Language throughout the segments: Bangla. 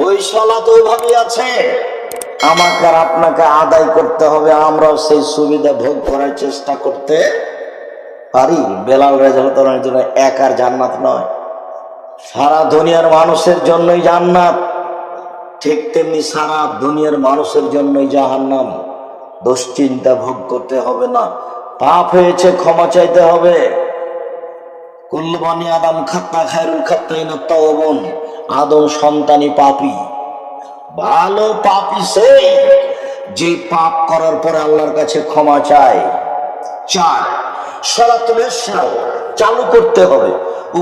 ওই সালাত ওইভাবে আছে, আমাকে আর আপনাকে আদায় করতে হবে। আমরাও সেই সুবিধা ভোগ করার চেষ্টা করতে পারি। বেলাল রাদিয়াল্লাহু তাআলার জন্য একার জান্নাত নয়, সারা দুনিয়ার মানুষের জন্যই জান্নাত। ঠিক তেমনি সারা দুনিয়ার মানুষের জন্যই জাহান্নাম। দুশ্চিন্তা ভোগ করতে হবে না। পাপ হয়েছে, ক্ষমা চাইতে হবে। কুল্লু বানি আদম খাত্তা খায়রুল খাত্তাইনা তাওবান। আদম সন্তানই পাপী। ভালো পাপী সেই যে পাপ করার পরে আল্লাহর কাছে ক্ষমা চায়। সালাতুল ইশরা চালু করতে হবে।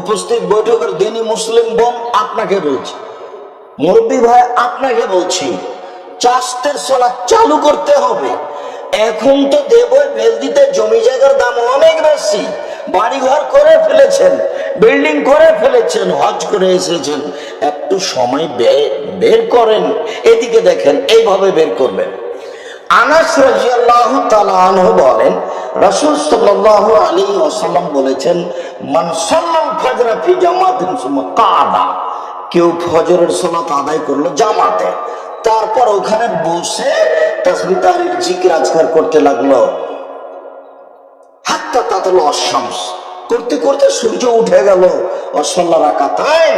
উপস্থিত বৈঠকের দিনী মুসলিম বোন আপনাকে বলছি, মুরব্বী ভাই আপনাকে বলছি, চাষের সালাত চালু করতে হবে। এখন তো দেবই বেলদিতে জমি জায়গার দাম অনেক বেশি। বাড়িঘর করে ফেলেছেন, বিল্ডিং করে ফেলেছেন, হজ করে এসেছেন, একটু সময় বের করেন। এদিকে দেখেন, এইভাবে বের করবেন। আনাস রাদিয়াল্লাহু তাআলা আনহু বলেন, রাসূল সাল্লাল্লাহু আলাইহি ওয়াসাল্লাম বলেছেন, মান সাল্লাল ফজরা ফি জামাতিন সুম্মা কাদা। কেউ ফজরের সালাত আদায় করলো জামাতে, তারপর ওখানে বসে তাসবিহ তাহলিল জিকির আজকার করতে লাগলো। হাত্তা তাতালু আশ-শামস, করতে করতে সূর্য উঠে গেল। ওয়াসাল্লা রাকাতাইন,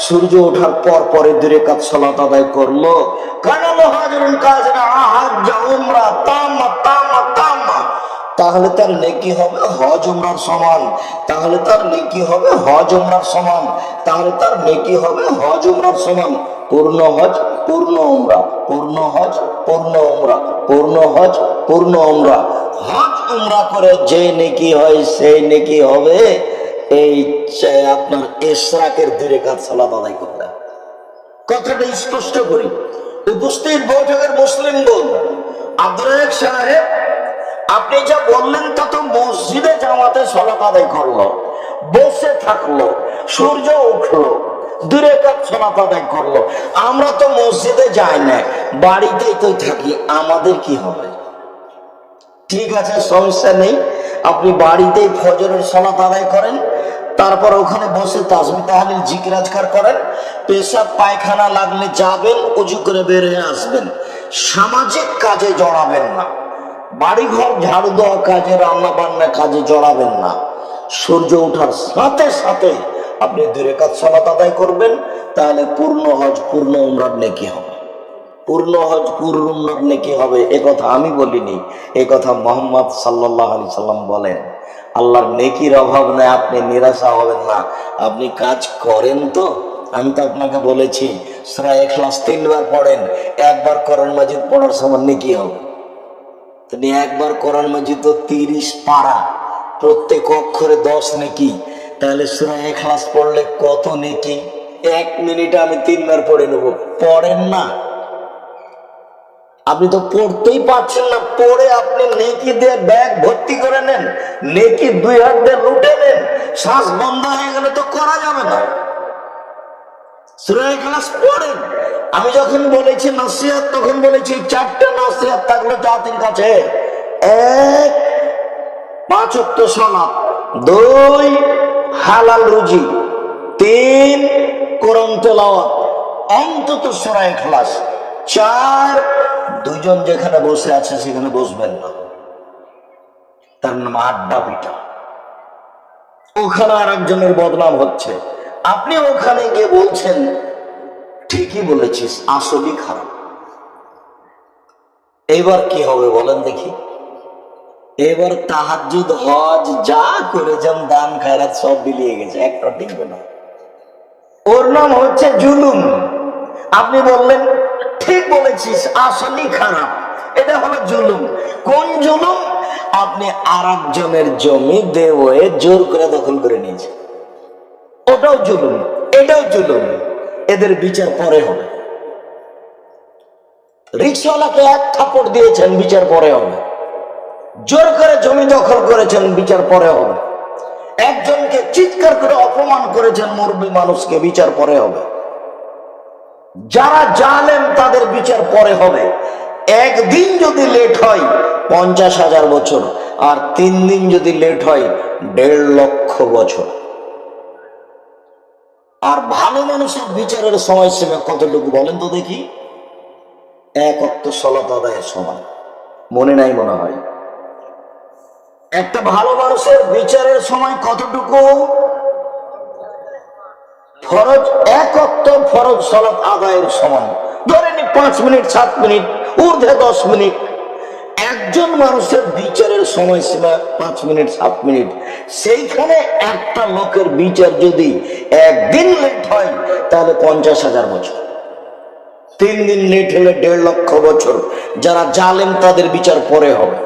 সূর্য ওঠার পর পরে 2 রাকাত সালাত আদায় করলো। কানা মুহাজিরুন কাজরা হাজ্জা উমরা তাম্মা তাম্মা তাম্মা, তাহলে তার নেকি হবে হজ উমরার সমান। তাহলে তার নেকি হবে হজ উমরার সমান। তাহলে তার নেকি হবে হজ উমরার সমান। পূর্ণ হজ পূর্ণ উমরা, পূর্ণ হজ পূর্ণ উমরা, পূর্ণ হজ পূর্ণ উমরা। হজ উমরা করে যে নেকি হয় সেই নেকি হবে এই আপনার ইশরাকের 2 রাকাত সালাত আদায় করলে। কথাটা স্পষ্ট করি। উপস্থিত বৈঠকের মুসলিম বোন, আব্দুর রাজ্জাক সাহেব, আপনি যা বললেন তা তো মসজিদে জামাতে সালাত আদায় করলো, বসে থাকলো, সূর্য উঠলো, 2 রাকাত সালাত আদায় করলো। আমরা তো মসজিদে যাই না, বাড়িতেই তো থাকি, আমাদের কি হবে? ঠিক আছে, সমস্যা নেই, আপনি বাড়িতেই ফজরের সালাত আদায় করেন, তারপর ওখানে বসে তাসবিহ তাহলিল জিকির আজকার করেন। পেশাব পায়খানা লাগলে যাবেন, ওযু করে বের হয়ে আসবেন। সামাজিক কাজে জড়াবেন না, বাড়িঘর ঝাড়ু দেওয়া কাজে, রান্না বান্না কাজে জড়াবেন না। সূর্য ওঠার সাথে সাথে আপনি 2 রাকাত সালাত আদায় করবেন, তাহলে পূর্ণ হজ পূর্ণ উমরার নেকি হবে। পূর্ণ হজ পূর্ণ উমরার নেকি হবে, এ কথা আমি বলিনি, এ কথা মুহাম্মদ সাল্লাল্লাহু আলাইহি সাল্লাম বলেন। আল্লাহর নেকির অভাব নেই, আপনি নিরাশা হবেন না। আপনি কাজ করেন তো, আমি তো আপনাকে বলেছি সূরা ইখলাস 3 বার পড়েন, একবার কোরআন মাজিদ পড়ার সমান নেকি হবে। তিনি একবার কোরআন মাজিদ তো 30 পারা, প্রত্যেক অক্ষরে 10 নেকি। তাহলে সূরা ইখলাস পড়লে কত নেকি? 1 মিনিটে আমি 3 বার পড়ে নেব। পড়েন না, আপনি তো পড়তেই পারছেন না। পড়ে আপনি নেকি দিয়ে ব্যাগ ভর্তি করে নেন, নেকি 2 হাত দিয়ে লুটে নেন, শ্বাস বন্ধ হয়ে গেলে তো করা যাবে না। সূরা ইখলাস পড়েন। আমি যখন বলেছি নসিহত, তখন বলেছি 4টা নসিহত থাকলো জাতির কাছে। 1, 5 ওয়াক্ত সালাত, 2, হালাল রুজি, 3, কোরআন তেলাওয়াত, অন্তত সূরা ইখলাস, 4, 2 জন যেখানে বসে আছে সেখানে বসবেন না, তার নাম আড্ডা পিটা। ওখানে আর একজনের বদনাম হচ্ছে, আপনি ওখানে গিয়ে বলছেন ঠিকই বলেছিস, আসলেই খারাপ। এবার কি হবে বলেন দেখি? এবার তাহাজ্জুদ, হজ যা করেছেন, দান খায়রাত সব বিলিয়ে গেছে, একটা টিকবে না। ওর নাম হচ্ছে জুলুম। আপনি বললেন ঠিক বলেছিস, আসলেই খারাপ, এটা হলো জুলুম। কোন জুলুম? আপনি আর একজনের জমি দেওয়ে জোর করে দখল করে নিয়েছেন, ওটাও জুলুম, এটাও জুলুম। এদের বিচার পরে হবে। রিকশাওয়ালাকে 1 থাপ্পড় দিয়েছেন, বিচার পরে হবে। জোর করে জমি দখল করেছেন, বিচার পরে হবে। একজনকে চিৎকার করে অপমান করেছেন, মুরব্বী মানুষকে, বিচার পরে হবে। যারা জালেম তাদের বিচার পরে হবে। একদিন যদি লেট হয় 50,000 বছর, আর 3 দিন যদি লেট হয় 1.5 লক্ষ বছর। আর ভালো মানুষের বিচারের সময়সীমা কতটুকু বলেন তো দেখি? এক ওয়াক্ত সালাত আদায়ের সময়। মনে নাই মনে হয়? একটা ভালো মানুষের বিচারের সময় কতটুকু? ফরজ এক ওয়াক্ত ফরজ সালাত আদায়ের সময় ধরে নি 5 মিনিট 7 মিনিট, ঊর্ধ্বে 10 মিনিট। একজন মানুষের বিচারের সময়সীমা 5 মিনিট 7 মিনিট। সেইখানে একটা লোকের বিচার যদি একদিন লেট হয় তাহলে 50,000 বছর। 3 দিন লেট হলে 1.5 লক্ষ বছর। যারা জালেম তাদের বিচার পরে হবে।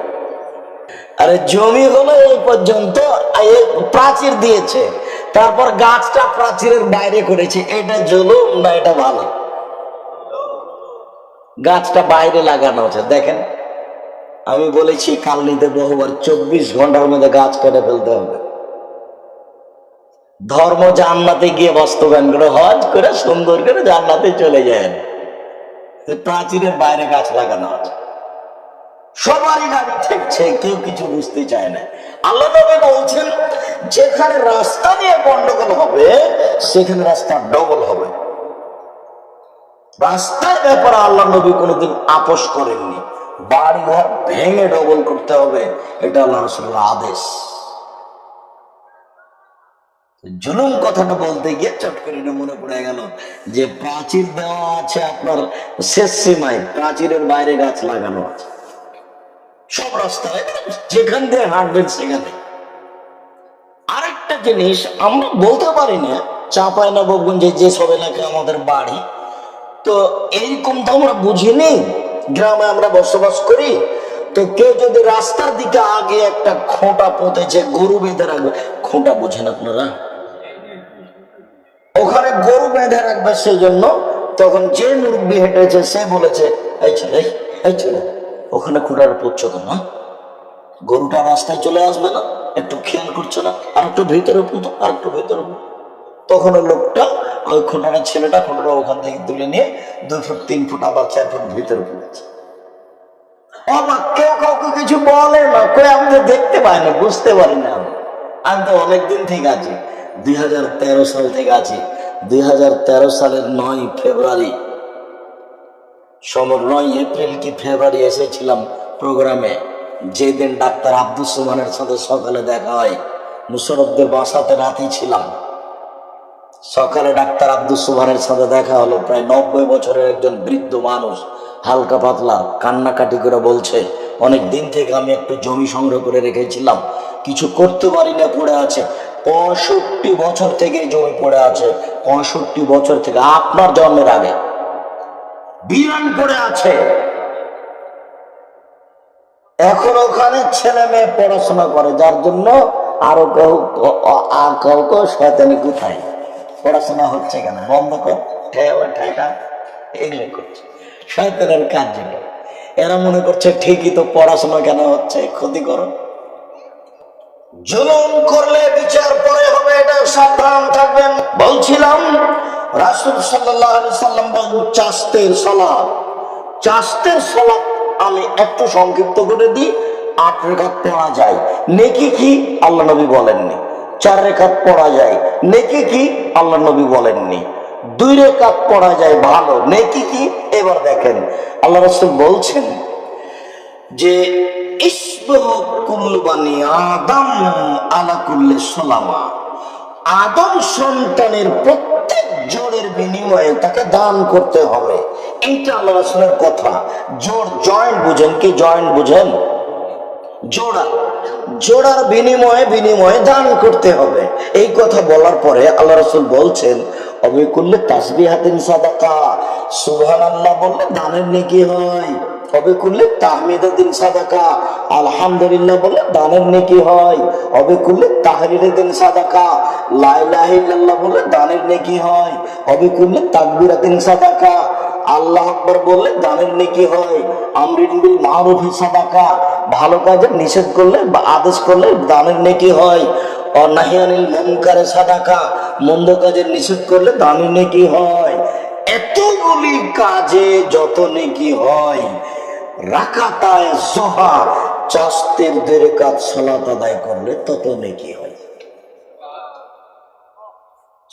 আরে জমি হলো এই পর্যন্ত, প্রাচীর দিয়েছে, তারপর গাছটা প্রাচীরের বাইরে করেছে, এটা জুলুম না এটা ভালো? গাছটা বাইরে লাগানো আছে। দেখেন, আমি বলেছি কাল নিতে বহুবার 24 ঘন্টার মধ্যে গাছ কেটে ফেলতে হবে। ধর্ম জান্নাতে গিয়ে বাস্তবায়ন করে, হজ করে সুন্দর করে জান্নাতে চলে যায়। প্রাচীরের বাইরে গাছ লাগানো আছে, সবারই গাড়ি ঠেকছে, কেউ কিছু বুঝতে চায় না। আল্লাহ নবী বলছেন যেখানে রাস্তা নিয়ে গন্ডগোল হবে সেখানে রাস্তা ডবল হবে। রাস্তার ব্যাপারে আল্লাহ নবী কোনোদিন আপোষ করেননি। বাড়ি ঘর ভেঙে ডবল করতে হবে, এটা আল্লাহ রাসূলের আদেশ। জুলুম কথাটা বলতে গিয়ে চট করে মনে পড়ে গেল যে প্রাচীর দেওয়া আছে আপনার শেষ সীমায়, প্রাচীরের বাইরে গাছ লাগানো আছে সব রাস্তায়, যেখান দিয়ে হাঁটবেন সেখানে। আরেকটা জিনিস আমরা বলতে পারি না, চাঁপাইনবাবগঞ্জে যে সব এলাকায় আমাদের বাড়ি, তো এইরকম তো আমরা বুঝিনি। গ্রামে আমরা বসবাস করি, তো কেউ যদি রাস্তার দিকে আগে একটা খোঁটা পুঁতেছে, গরু বেঁধে রাখবে, খোঁটা বুঝেন আপনারা? ওখানে গরু বেঁধে রাখবে সেই জন্য তখন যে মুরব্বী হেঁটেছে সে বলেছে, এই ছেলে এই ছেলে ওখানে খোঁটাটা পুঁতছো কেন? গরুটা রাস্তায় চলে আসবে না? একটু খেয়াল করছো না? আর একটু ভেতরে পুঁতো, আর একটু ভেতরে পুঁতো। তখন ওই লোকটা, ওই খোঁটাটা ছেলেটা খোঁটাটা ওখান থেকে তুলে নিয়ে 2 ফুট 3 ফুট আবার 4 ফুট ভিতরে পুঁতেছে। অবাক, কেউ কাউকে কিছু বলে না, কেউ আমি তো দেখতে পাই না, বুঝতে পারি না। আমি তো অনেকদিন থেকে আছি, 2013 সাল থেকে আছি। 2013 সালের 9 ফেব্রুয়ারি, 9 এপ্রিল কি ফেব্রুয়ারি এসেছিলাম প্রোগ্রামে, যেদিন ডাক্তার আব্দুস সোবহানের সাথে সকালে দেখা হয়। মুশারফদের বাসাতে রাতেই ছিলাম। সকালে ডাক্তার আব্দুস সোবহানের সাথে দেখা হলো। প্রায় 90 বছরের একজন বৃদ্ধ মানুষ, হালকা পাতলা, কান্নাকাটি করে বলছে, অনেক দিন থেকে আমি একটু জমি সংগ্রহ করে রেখেছিলাম, কিছু করতে পারি না, পড়ে আছে। 65 বছর থেকে জমি পড়ে আছে, 65 বছর থেকে, আপনার জন্মের আগে বিরান পড়ে আছে। এখন ওখানে ছেলে মেয়ে পড়াশোনা করে, যার জন্য আরো কাউকে শয়তানি কোথায় পড়াশোনা হচ্ছে কেন, বন্ধ কর, এগুলো করছে শয়তানের কাজ। এরা মনে করছে ঠিকই তো, পড়াশোনা কেন হচ্ছে, ক্ষতি করো। জুলুম করলে বিচার পরে হবে, এটা সাবধান থাকবেন। বলছিলাম রাসূল সাল্লাল্লাহু আলাইহি সাল্লাম বলেন চাস্তের সালাত, চাস্তের সালাত আমি একটু সংক্ষিপ্ত করে দিই। 8 রাকাত পড়া যায়, নেকি কি আল্লাহ নবী বলেননি। 4 রাকাত পড়া যায়, নেকি কি আল্লাহ নবী বলেননি। 2 রাকাত পড়া যায় ভালো, নেকি কি? এবার দেখেন আল্লাহ রাসূল বলছেন যে ইসবাহু কুল্লু বানি আদম আলা কুল্লি সালামা, আদম সন্তানের প্রত্যেক জোড়ের বিনিময়ে তাকে দান করতে হবে। এইটা আল্লাহ রাসূলের কথা। জোড় জয়েন্ট বুঝেন কি? জয়েন্ট বুঝেন? জোড়া, জোড়ার বিনিময়ে দান করতে হবে। এই কথা বলার পরে আল্লাহ রাসূল বলছেন অবিকুল্লে তাসবিহাতিন সাদাকা, সুবহানাল্লাহ বললে দানের নেকি হয়। অবিকুল্লে তাহমিদাতিন সাদাকা, আলহামদুলিল্লাহ বললে দানের নেকি হয়। অবিকুল্লে তাহলিলাতিন সাদাকা, লা ইলাহা ইল্লাল্লাহ বললে দানের নেকি হয়। অবিকুল্লে তাকবীরাতিন সাদাকা, আল্লাহু আকবার বললে দানের নেকি হয়। আমরিন বিল মারুফি সাদাকা, ভালো কাজের নিষেধ করলে বা আদেশ করলে দানের নেকি হয়। অনাহিয়ানিল মুনকারে সাদাকা, মন্দ কাজের নিষেধ করলে দানের নেকি হয়। এতগুলি কাজে যত নেকি হয়, রাকাতায়ে যোহা, চাস্তের 2 রাকাত সালাত আদায় করলে তত নেকি হয়।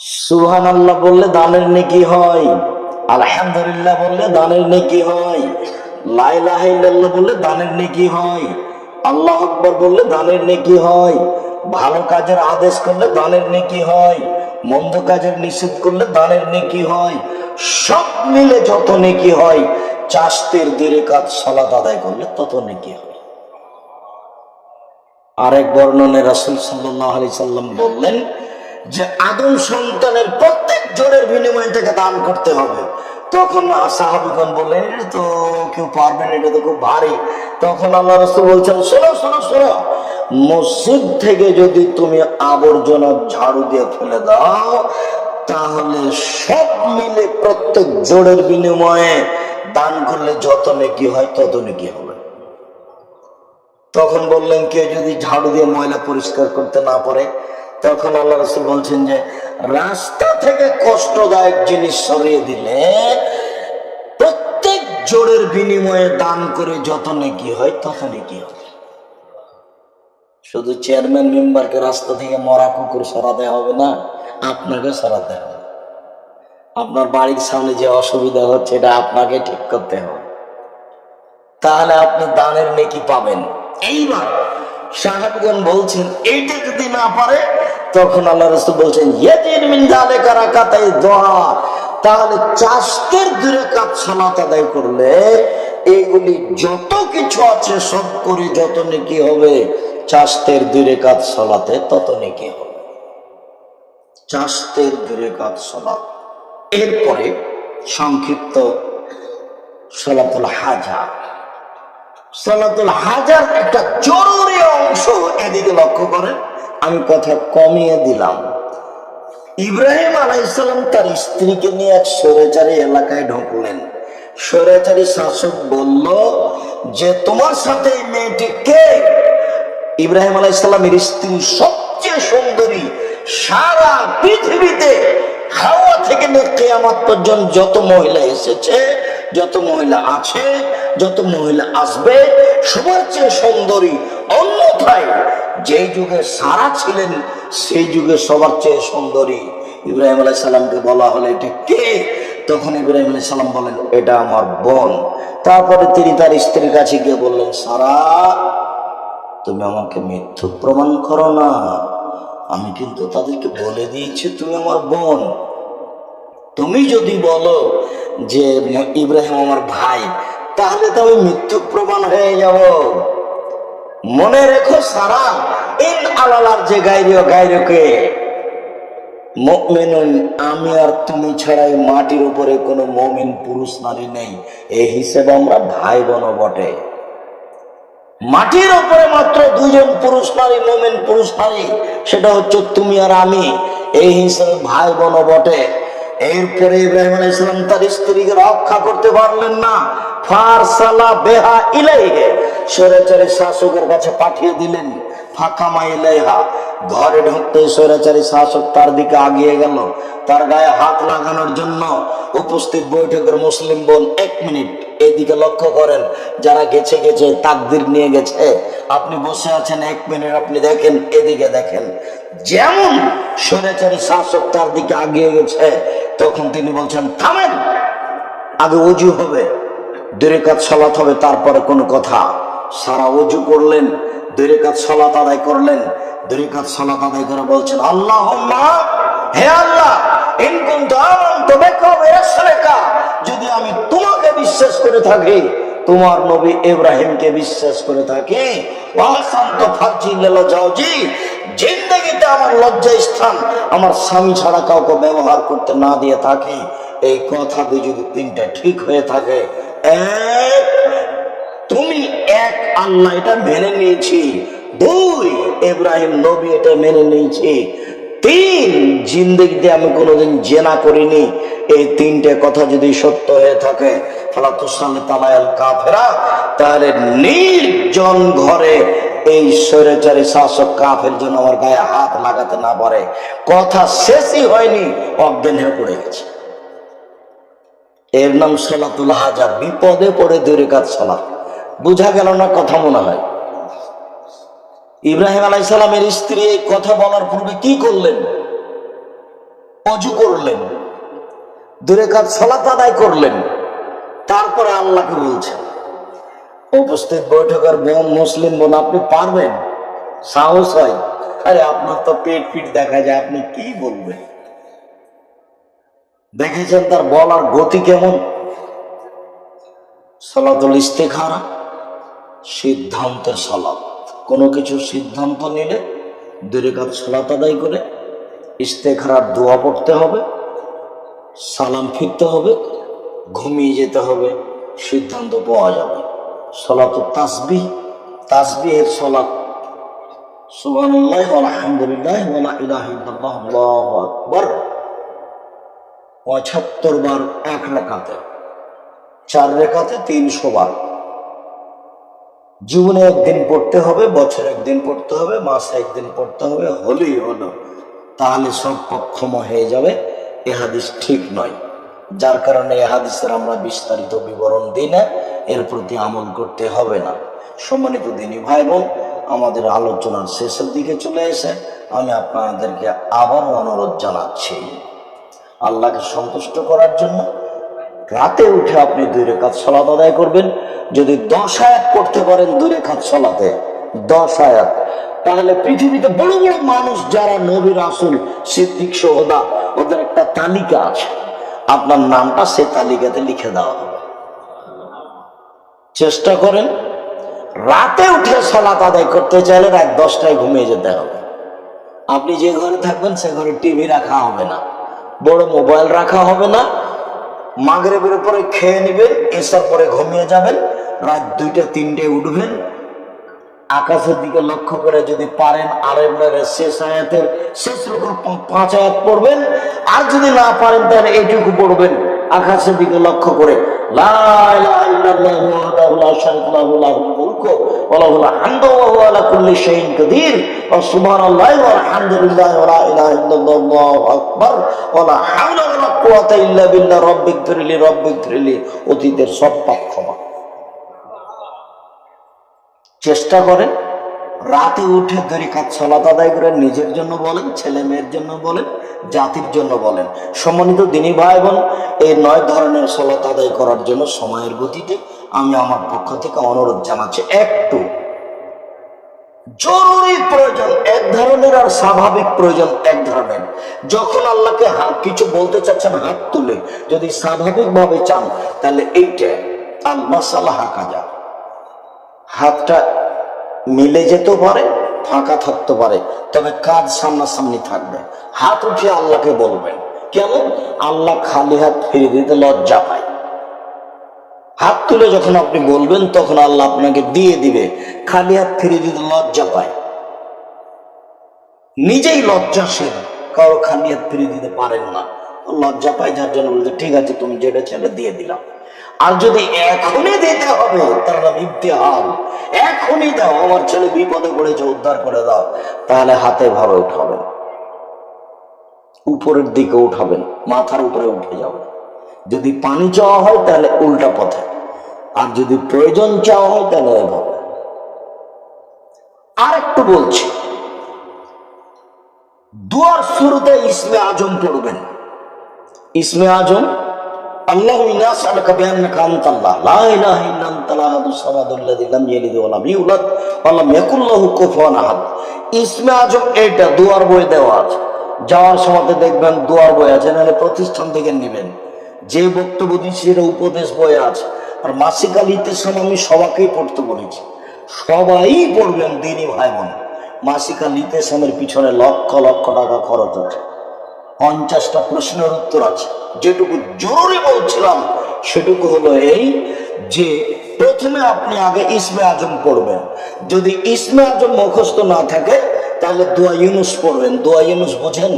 সুবহানাল্লাহ বললে দানের নেকি হয়, আলহামদুলিল্লাহ বললে দানের নেকি হয়, লা ইলাহা ইল্লাল্লাহ বললে দানের নেকি হয়, আল্লাহু আকবার বললে দানের নেকি হয়, ভালো কাজের আদেশ করলে দানের নেকি হয়, মন্দ কাজের নিষেধ করলে দানের নেকি হয়। সব মিলে যত নেকি হয়, চাষতের 2 রাকাত সালাত আদায় করলে তত নেকি হয়। আরেক বর্ণনায় রাসূল সাল্লাল্লাহু আলাইহি সাল্লাম বললেন যে আদম সন্তানের প্রত্যেক জোড়ের বিনিময়ে থেকে দান করতে হবে। তখন সাহাবীগণ বললেন, এটা তো কেউ পারবে না, এটা তো খুব ভারী। তখন আল্লাহ রাসূল বলছেন, শোনো শোনো শোনো, মসজিদ থেকে যদি তুমি আবর্জনা ঝাড়ু দিয়ে ফেলে দাও, তাহলে সব মিলে প্রত্যেক জোড়ের বিনিময়ে দান করলে যত নেকি হয় তত নেকি হবে। তখন বললেন, কেউ যদি ঝাড়ু দিয়ে ময়লা পরিষ্কার করতে না পারে? তখন আল্লাহ রাসূল বলছেন যে রাস্তা থেকে কষ্টদায়ক জিনিস সরিয়ে দিলে প্রত্যেক জোড়ের বিনিময়ে দান করে যত নেকি হয় তত নেকি হবে। শুধু চেয়ারম্যান মেম্বারকে রাস্তা থেকে মরা কুকুর সরাতে হবে না, আপনাকে সরাতে হবে। আপনার বাড়ির সামনে যে অসুবিধা হচ্ছে এটা আপনাকে ঠিক করতে হবে, তাহলে আপনি দানের নেকি পাবেন। এইবার সাহাবীগণ বলছেন এইটা যদি না পারে, তখন আল্লাহ রাসূল বলছেন ইয়াজিদ মিন যালিকা রাকাতাই দুআ, তাহলে চাষতের 2 রাকাত সালাত আদায় করলে এইগুলি যত কিছু আছে সব করে যত নেকি হবে, চাষতের 2 রাকাত সালাতে তত নেকি হবে। চাষতের 2 রাকাত সালাত। এরপরে সংক্ষিপ্ত সালাতুল হাজা। সালাতুল হাজার একটা জরুরি অংশ, এদিকে লক্ষ্য করেন, আমি কথা কমিয়ে দিলাম। ইব্রাহিম আলাইহিস সালাম তার স্ত্রীকে নিয়ে এক স্বৈরাচারী এলাকায় ঢুকলেন। স্বৈরাচারী শাসক বলল যে তোমার সাথে এই মেয়েটি কে? ইব্রাহিম আলাইহিস সালামের স্ত্রী সবচেয়ে সুন্দরী, সারা পৃথিবীতে হাওয়া থেকে নিয়ে কিয়ামত পর্যন্ত যত মহিলা এসেছে, যত মহিলা আছে, যত মহিলা আসবে, সবার চেয়ে সুন্দরী। অন্যথায় যেই যুগে সারা ছিলেন সেই যুগে সবার চেয়ে সুন্দরী। ইব্রাহিম আলাইহিস সালামকে বলা হলো এটা কে? তখন ইব্রাহিম আলাইহিস সালাম বলেন এটা আমার বোন। তারপরে তিনি তার স্ত্রীর কাছে গিয়ে বললেন, সারা, তুমি আমাকে মিথ্যুক প্রমাণ করো না, আমি কিন্তু তাদেরকে বলে দিয়েছি তুমি আমার বোন। তুমি যদি বলো যে ইব্রাহিম আমার ভাই, তাহলে তো আমি মিথ্যুক প্রমাণ হয়ে যাব। মনে রেখো সারা, ইন আলালার যে গায়রিও গায়রকে মুমিনুন, আমি আর তুমি ছাড়াই মাটির উপরে কোনো মুমিন পুরুষ নারী নেই, এই হিসেবে আমরা ভাই বোন বটে। মাটির উপরে মাত্র 2 জন পুরুষ নারী, মুমিন পুরুষ নারী, সেটা হচ্ছে তুমি আর আমি, এই হিসেবে ভাই বোন বটে। এরপরে ইব্রাহিম আলাইহিস সালাম তার স্ত্রীকে রক্ষা করতে পারলেন না, ফারসালা বিহা ইলাইহি, স্বৈরাচারী শাসকের কাছে পাঠিয়ে দিলেন। ফাকামা ইলাইহা, ঘরে ঢুকতে স্বৈরাচারী শাসক তার দিকে আগিয়ে গেল তার গায়ে হাত লাগানোর জন্য। উপস্থিত বৈঠকের মুসলিম বোন 1 মিনিট এদিকে লক্ষ্য করেন, যারা গেছে গেছে তাকদীর নিয়ে গেছে, আপনি বসে আছেন 1 মিনিট আপনি দেখেন, এদিকে দেখেন। যেমন স্বৈরাচারী শাসক তার দিকে আগিয়ে গেছে, তখন তিনি বলছেন থামেন, আগে ওযু হবে, 2 রাকাত সালাত হবে, তারপরে কোনো কথা। সারা ওযু করলেন, 2 রাকাত সালাত আদায় করলেন। 2 রাকাত সালাত আদায় করে বলছেন আল্লাহুম্মা, হে আল্লাহ, ইন কুনতু আমানতু বিকা ওয়া রাসূলিকা, যদি আমি তোমাকে বিশ্বাস করে থাকি, তোমার নবী ইব্রাহিমকে বিশ্বাস করে থাকি, ওয়াসানতু ফারজি লিল জাওজি, জিন্দেগিতে আমার লজ্জা স্থান আমার স্বামী ছাড়া কাউকে ব্যবহার করতে না দিয়ে থাকি, এই কথা যদি 3টা ঠিক হয়ে থাকে, এক, তুমি এক আল্লাহ এটা মেনে নিয়েছি, 2 ইব্রাহিম নবী এটা মেনে নিয়েছি, 3 জিন্দেগিতে আমি কোনোদিন জেনা করিনি, এই 3টে কথা যদি সত্য হয়ে থাকে, ফালা তুসাল্লি তালায়াল কাফেরা, তাহলে নির্জন ঘরে এই স্বৈরাচারী শাসক কাফের জন্য আমার গায়ে হাত লাগাতে না পারে। কথা শেষই হয়নি, অজ্ঞান হয়ে পড়ে গেছে। এর নাম সালাতুল হাজা, বিপদে পড়ে 2 রাকাত সালাত। বুঝা গেল না কথা? মনে হয় ইব্রাহিম আলাইহিস সালামের স্ত্রী এই কথা বলার পূর্বে কি করলেন? অজু করলেন, 2 রাকাত সালাত আদায় করলেন, তারপরে আল্লাহকে বলছেন। উপস্থিত বৈঠকের বোন, মুসলিম বোন, আপনি পারবেন? সাহস হয়? আরে আপনার তো পেট ফিট দেখা যায়, আপনি কি বলবেন? দেখেছেন তার বলার গতি কেমন? সালাতুল ইস্তিখারা, সিদ্ধান্তের সালাত। কোনো কিছু সিদ্ধান্ত নিলে 2 রাকাত সালাত আদায় করে ইস্তেখারার দোয়া পড়তে হবে, সালাম ফিরতে হবে, ঘুমিয়ে যেতে হবে, সিদ্ধান্ত পাওয়া যাবে। সালাতুত তাসবিহ, তাসবিহের সালাত, সুবহানাল্লাহ আলহামদুলিল্লাহ ওয়ালা ইলাহা ইল্লাল্লাহ আল্লাহু আকবার 75 বার 1 রাকাতে, 4 রাকাতে 300 বার। জীবনে একদিন পড়তে হবে, বছরে একদিন পড়তে হবে, মাসে একদিন পড়তে হবে, হলেই হলো, তাহলে সব পক্ষম হয়ে যাবে। এ হাদিস ঠিক নয়, যার কারণে এ হাদিসের আমরা বিস্তারিত বিবরণ দিই না, এর প্রতি আমল করতে হবে না। সম্মানিত দিনী ভাই বোন, আমাদের আলোচনার শেষের দিকে চলে এসে আমি আপনাদেরকে আবারও অনুরোধ জানাচ্ছি, আল্লাহকে সন্তুষ্ট করার জন্য রাতে উঠে আপনি 2 রাকাত সালাত আদায় করবেন। যদি 10 আয়াত করতে পারেন 2 রাকাত সালাতে, 10 আয়াত, তাহলে পৃথিবীতে বড় বড় মানুষ যারা নবী রাসূল সিদ্দিক শুহাদা, ওদের একটা তালিকা আছে, আপনার নামটা সে তালিকাতে লিখে দেওয়া হবে। চেষ্টা করেন, রাতে উঠে সালাত আদায় করতে চাইলে রাত 10টায় ঘুমিয়ে যেতে হবে। আপনি যে ঘরে থাকবেন সে ঘরে টিভি রাখা হবে না, বড় মোবাইল রাখা হবে না। মাগরিবের পরে খেয়ে নেবেন, এসার পরে ঘুমিয়ে যাবেন, রাত 2টা 3টায় উঠবেন, আকাশের দিকে লক্ষ্য করে যদি পারেন আরেকবারে শেষ আয়াতের শেষ রকম 5 আয়াত পড়বেন, আর যদি না পারেন তাহলে এইটুকু পড়বেন আকাশের দিকে লক্ষ্য করে, লা ইলাহা ইল্লাল্লাহু ওয়াহদাহু লা শারীকা লাহু লাহুল মুলকু ওয়া লাহুল হামদু ওয়া হুয়া আলা কুল্লি শাইইন কাদির ওয়া সুবহানাল্লাহি ওয়া আলহামদুলিল্লাহি ওয়া লা ইলাহা ইল্লাল্লাহু আল্লাহু আকবার ওয়া লা হাওলা ওয়া লা কুওয়াতা ইল্লা বিল্লাহ রব্বিগফিরলি রব্বিগফিরলি। অতীতের সব পাপ ক্ষমা। চেষ্টা করেন রাতে উঠে 2 রাকাত সালাত আদায় করে, নিজের জন্য বলেন, ছেলে মেয়ের জন্য বলেন, জাতির জন্য বলেন। সম্মানিত দিনী ভাই বোন, এই 9 ধরনের সালাত আদায় করার জন্য সময়ের গতিতে আমি আমার পক্ষ থেকে অনুরোধ জানাচ্ছি, একটু জরুরি প্রয়োজন এক ধরনের আর স্বাভাবিক প্রয়োজন এক ধরনের। যখন আল্লাহকে কিছু বলতে চাচ্ছেন হাত তুলে, যদি স্বাভাবিক ভাবে চান তাহলে এইটা আল মাসালা হাকাজা, হাতটা মিলে যেতে পারে, ফাঁকা থাকতে পারে, তবে কাজ সামনাসামনি থাকবে। হাত উঠে আল্লাহকে বলবেন। কেন? আল্লাহ খালি হাত ফিরিয়ে দিতে লজ্জা পায়। হাত তুলে যখন আপনি বলবেন তখন আল্লাহ আপনাকে দিয়ে দিবে, খালি হাত ফিরিয়ে দিতে লজ্জা পায়, নিজেই লজ্জাশীল, কারো খালি হাত ফিরিয়ে দিতে পারেন না, লজ্জা পায়, যার জন্য বলতে ঠিক আছে তুমি যেটা ছেলে দিয়ে দিলাম। আর যদি এখনই দিতে হবে তার নাম ইবতিহাল, এখনই দাও, আমার ছেলে বিপদে পড়েছে উদ্ধার করে দাও, তাহলে হাতে ভাবে উঠাবেন, উপরের দিকে উঠাবেন, মাথার উপরে উঠে যাবে। যদি পানি চাওয়া হয় তাহলে উল্টা পথে, আর যদি প্রয়োজন চাওয়া হয় তাহলে এভাবে। আর একটু বলছি, দুয়ার শুরুতে ইসমে আজম পড়বেন। ইসমে আজম, আল্লাহু নাসআলুকা বিআন্নাকা আনতাল্লাহ লা ইলাহা ইল্লা আনতাল আহাদুস সামাদুল্লাযী লাম ইয়ালিদ ওয়া লাম ইউলাদ ওয়া লাম ইয়াকুল লাহু কুফুয়ান আহাদ। ইসমে আজম এটা দুয়ার বই দেওয়া আছে, যাওয়ার সময় দেখবেন দুয়ার বই আছে, নাহলে প্রতিষ্ঠান থেকে নেবেন। যে বক্তব্য দিচ্ছি সেটা উপদেশ বই আছে। আর মাসিক আল ইতিসাম আমি সবাইকেই পড়তে বলেছি, সবাই পড়বেন দিনী ভাই বোন। মাসিক আল ইতিসামের পিছনে লক্ষ লক্ষ টাকা খরচ আছে, 50টা প্রশ্নের উত্তর আছে। যেটুকু জরুরি বলছিলাম সেটুকু হলো এই যে প্রথমে আপনি আগে ইসমে আজম পড়বেন। যদি ইসমে আজম মুখস্থ না থাকে তাহলে দোয়া ইউনুস পড়বেন। দোয়া ইউনুস বোঝেন?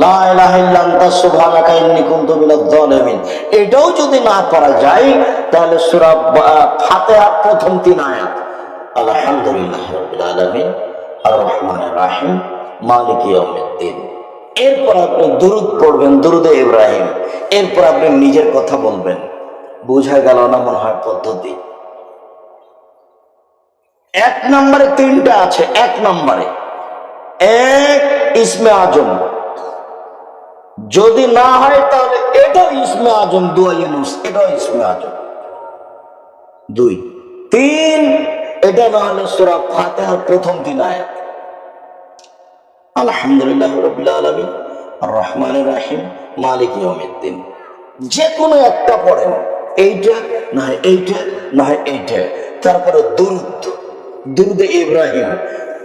লা ইলাহা ইল্লা আনতা সুবহানাকা ইন্নী কুনতু মিনাজ জালিমিন। এটাও যদি না পারা যায় তাহলে সূরা ফাতিহার প্রথম 3 আয়াত, আলহামদুলিল্লাহি রাব্বিল আলামিন আর রহমানির রহিম মালিকি ইয়াউমিদ্দিন। এরপর আপনি দুরূদ পড়বেন, দুরূদে ইব্রাহিম। এরপর আপনি নিজের কথা বলবেন। বোঝা গেল না মনে হয় পদ্ধতি? 1 নম্বরে 3টা আছে। 1 নম্বরে 1 ইসমে আজম, যদি না হয় তাহলে এটাও ইসমে আজম, দোয়া ইউনুস এটাও ইসমে আজম। 2 3 এটা না হলে সূরা ফাতিহার প্রথম 3 আয়াত, আলহামদুলিল্লাহি রাব্বিল আলামিন আর রহমানির রহিম মালিক ইয়াউমিদ্দিন, যে কোনো একটা পড়েন, এইটা না হয় এইটা না হয় এইটা। তারপরে দুরুদে ইব্রাহিম,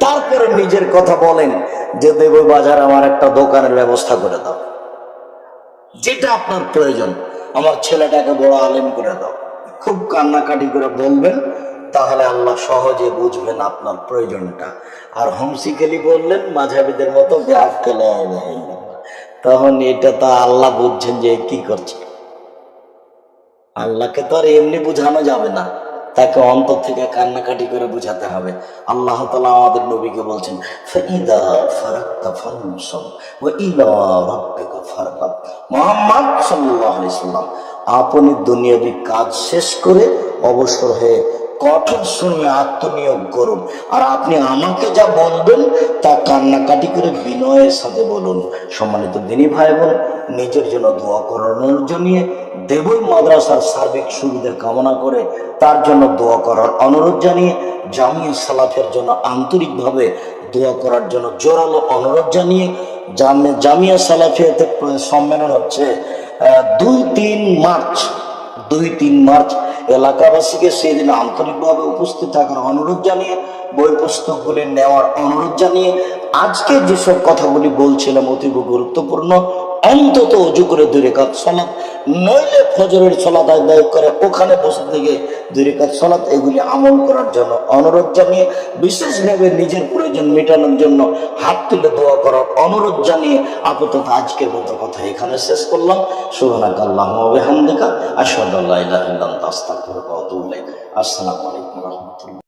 তারপরে নিজের কথা বলেন যে দেব বাজার আমার একটা দোকানের ব্যবস্থা করে দাও, যেটা আপনার প্রয়োজন, আমার ছেলেটাকে বড় আলেম করে দাও, খুব কান্নাকাটি করে বলবেন, তাহলে আল্লাহ সহজে বুঝবেন আপনার প্রয়োজনটা। আর হোমসিকেলি বললেন মাঝহাবিদের মতো তখন এটা তো আল্লাহ বুঝছেন যে কি করছে। আল্লাহকে তো আর এমনি বুঝানো যাবে না, তাকে অন্তর থেকে কান্নাকাটি করে বুঝাতে হবে। আল্লাহ তাআলা আমাদের নবীকে বলছেন ফাইদা ফারাকতা ফানসব ওয়া ইলা রাব্বিকা ফারগাব। মুহাম্মদ সাল্লাল্লাহু আলাইহি সাল্লাম, আপনি দুনিয়াবি কাজ শেষ করে অবসর হয়ে কঠোর শ্রমে আত্মনিয়োগ করুন, আর আপনি আমাকে যা বলবেন তা কান্নাকাটি করে বিনয়ের সাথে বলুন। সম্মানিত দিনী ভাই বোন, নিজের জন্য দোয়া করানোর জন্য দেবই মাদ্রাসার সার্বিক সুবিধা কামনা করে তার জন্য দোয়া করার অনুরোধ জানিয়ে, জামিয়া সালাফের জন্য আন্তরিকভাবে দোয়া করার জন্য জোরালো অনুরোধ জানিয়ে, জামিয়া সালাফিয়াতে সম্মেলন হচ্ছে 2-3 মার্চ। এলাকাবাসীকে সেই দিন আন্তরিকভাবে উপস্থিত থাকার অনুরোধ জানিয়ে, বই পুস্তকগুলি নেওয়ার অনুরোধ জানিয়ে, আজকে যেসব কথাগুলি বলছিলাম অতীব গুরুত্বপূর্ণ। অন্তত অজু করে 2 রাকাত সালাত, নইলে ফজরের সালাত আদায় করে ওখানে বসে থেকে 2 রাকাত সালাত, এগুলি আমল করার জন্য অনুরোধ জানিয়ে, বিশেষভাবে নিজের প্রয়োজন মেটানোর জন্য হাত তুলে দোয়া করার অনুরোধ জানিয়ে আপাতত আজকের মতো কথা এখানে শেষ করলাম। সুবহানাকা আল্লাহুম্মা ওয়া বিহামদিকা আশহাদু আল্লা ইলাহা ইল্লা আনতা আস্তাগফিরুকা ওয়া আতুবু ইলাইক। আসসালামু আলাইকুম ওয়া রাহমাতুল্লাহ।